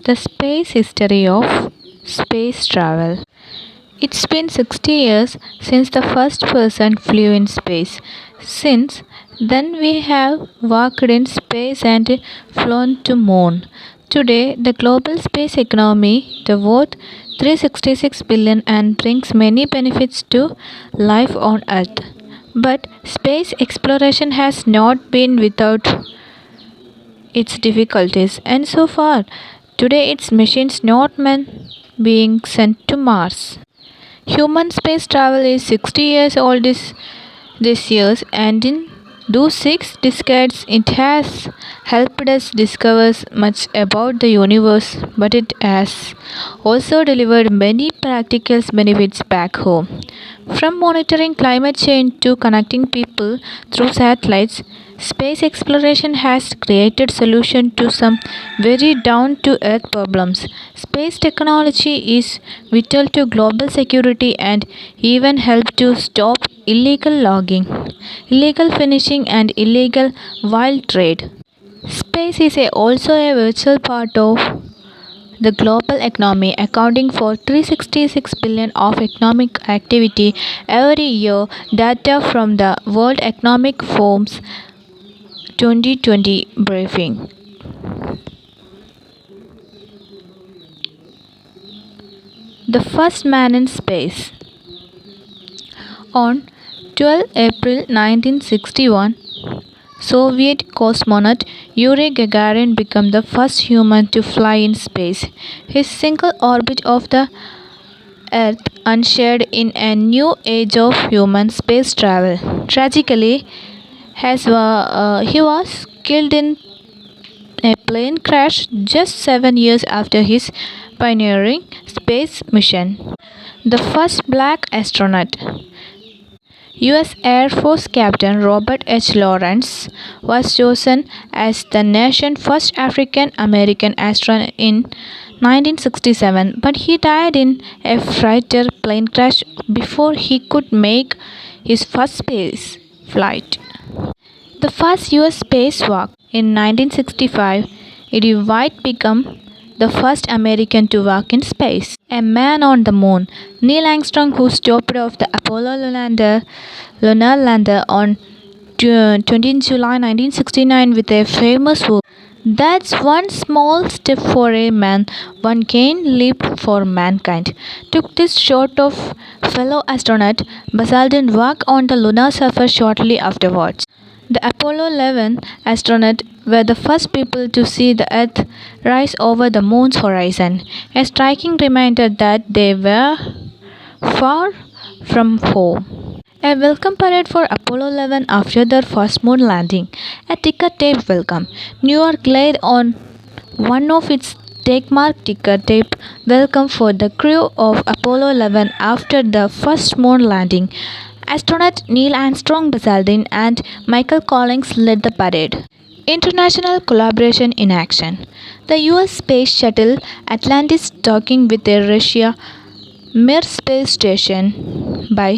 The space history of space travel. It's been 60 years since the first person flew in space. Since then we have walked in space and flown to moon. Today the global space economy the worth 366 billion and brings many benefits to life on earth. But space exploration has not been without its difficulties, and so far, today its missions not men being sent to Mars. Human space travel is 60 years old this year, and in those 6 decades, it has helped us discover much about the universe, but it has also delivered many practical benefits back home. From monitoring climate change to connecting people through satellites, space exploration has created solutions to some very down to earth problems. Space technology is vital to global security and even help to stop illegal logging, illegal finishing and illegal wild trade. Space is also a virtual part of the global economy, accounting for 366 billion of economic activity every year. Data from the World Economic Forum's 2020 briefing. The first man in space. On 12 April 1961, Soviet cosmonaut Yuri Gagarin became the first human to fly in space. His single orbit of the Earth ushered in a new age of human space travel. Tragically, he was killed in a plane crash just 7 years after his pioneering space mission. The first black astronaut. US Air Force Captain Robert H. Lawrence was chosen as the nation's first African American astronaut in 1967, but he died in a fighter plane crash before he could make his first space flight. The first US spacewalk in 1965, Eddie White became the first American to walk in space. A man on the moon, Neil Armstrong, who stopped off the Apollo lunar lander on 20 July 1969 with a famous whoop. That's one small step for a man, one giant leap for mankind. Took this shot of fellow astronaut Buzz Aldrin walk on the lunar surface shortly afterwards. The Apollo 11 astronauts were the first people to see the Earth rise over the moon's horizon, a striking reminder that they were far from home. A welcome parade for Apollo 11 after their first moon landing. A ticker tape welcome. New York laid on one of its trademark ticker tape welcome for the crew of Apollo 11 after the first moon landing. Astronaut Neil Armstrong, Buzz Aldrin, and Michael Collins led the parade. International collaboration in action. The US space shuttle Atlantis docking with the Russia Mir space station by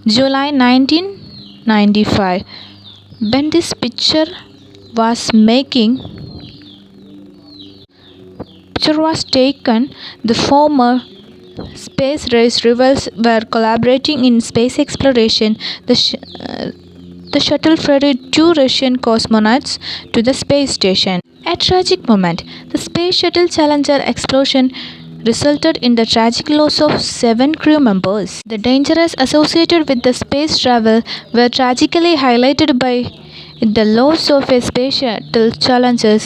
July 1995. When this picture was taken, the former space race rivals were collaborating in space exploration. The shuttle ferried 2 Russian cosmonauts to the space station. A tragic moment. The Space Shuttle Challenger explosion resulted in the tragic loss of 7 crew members. The dangers associated with the space travel were tragically highlighted by the loss of a Space Shuttle Challenger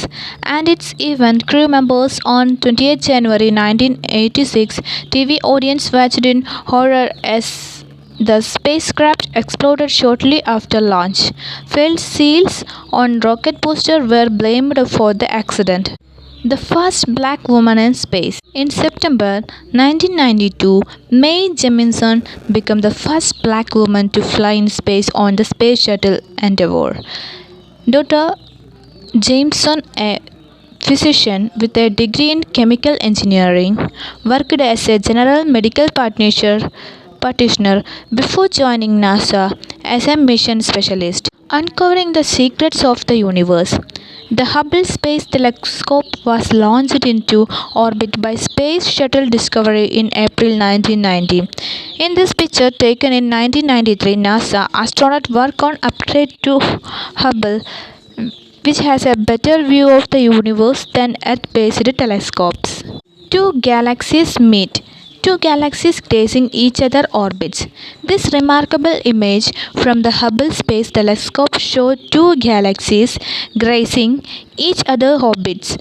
and its event crew members on 28 January 1986. TV audience watched in horror as the spacecraft exploded shortly after launch. Failed seals on rocket booster were blamed for the accident. The first black woman in space. In September 1992, Mae Jemison became the first black woman to fly in space on the Space Shuttle Endeavour. Dr. Jameson, a physician with a degree in chemical engineering, worked as a general medical practitioner before joining NASA as a mission specialist, uncovering the secrets of the universe. The Hubble Space Telescope was launched into orbit by Space Shuttle Discovery in April 1990. In this picture taken in 1993, NASA astronauts work on upgrade to Hubble, which has a better view of the universe than Earth-based telescopes. Two galaxies meet. Two galaxies grazing each other's orbits. This remarkable image from the Hubble Space Telescope showed two galaxies grazing each other's orbits.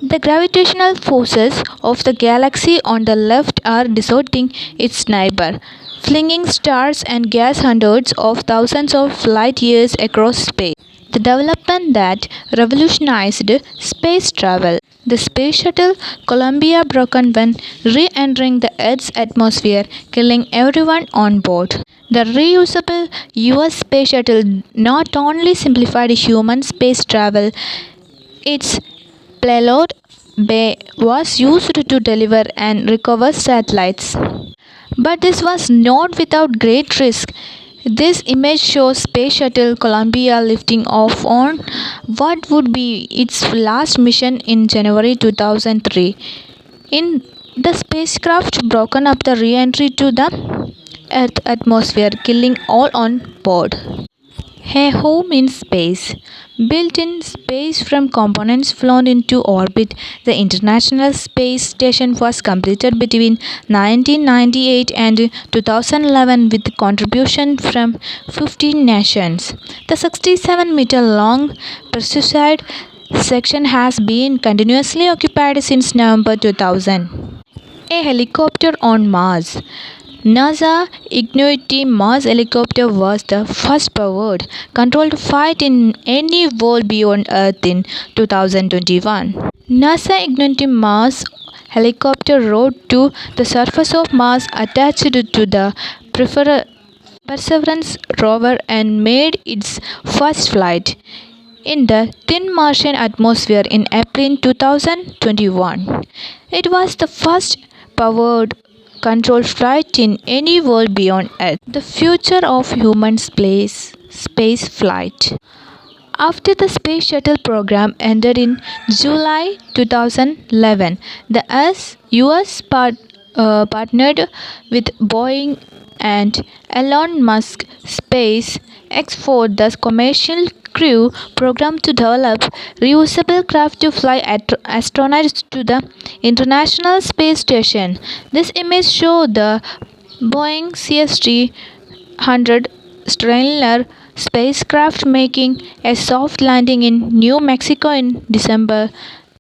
The gravitational forces of the galaxy on the left are distorting its neighbor, flinging stars and gas hundreds of thousands of light years across space. The development that revolutionized space travel. The space shuttle Columbia broke when re-entering the Earth's atmosphere, killing everyone on board. The reusable US space shuttle not only simplified human space travel, its payload bay was used to deliver and recover satellites. But this was not without great risk. This image shows Space Shuttle Columbia lifting off on what would be its last mission in January 2003. In the spacecraft broken up the re-entry to the Earth atmosphere, killing all on board. A home in space. Built in space from components flown into orbit, the International Space Station was completed between 1998 and 2011 with contribution from 15 nations. The 67-meter long pressurized section has been continuously occupied since November 2000. A helicopter on Mars. NASA Ingenuity Mars helicopter was the first powered, controlled flight in any world beyond Earth in 2021. NASA Ingenuity Mars helicopter rode to the surface of Mars attached to the Perseverance rover and made its first flight in the thin Martian atmosphere in April 2021. It was the first powered controlled flight in any world beyond Earth. The future of human space flight. After the Space Shuttle program ended in July 2011, the US partnered with Boeing and Elon Musk Space X for the Commercial Crew program to develop reusable craft to fly astronauts to the International Space Station. This image shows the Boeing CST-100 Starliner spacecraft making a soft landing in New Mexico in December